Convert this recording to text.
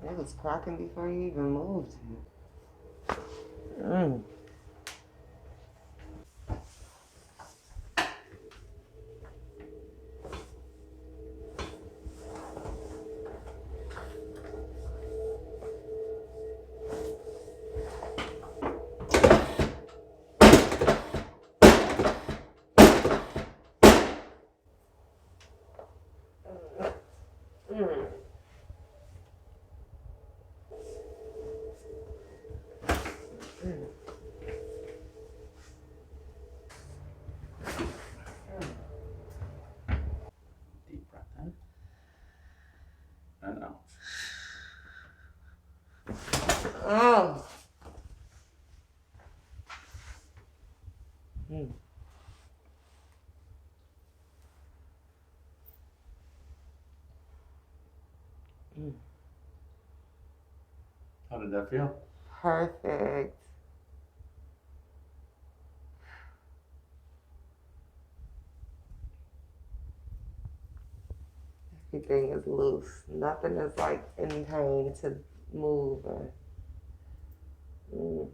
It was cracking before you even moved. Mm. Mm. Mm. Deep breath in and out. Oh. Mm. Mm. How did that feel? Perfect. Everything is loose. Nothing is like in pain to move. Mm.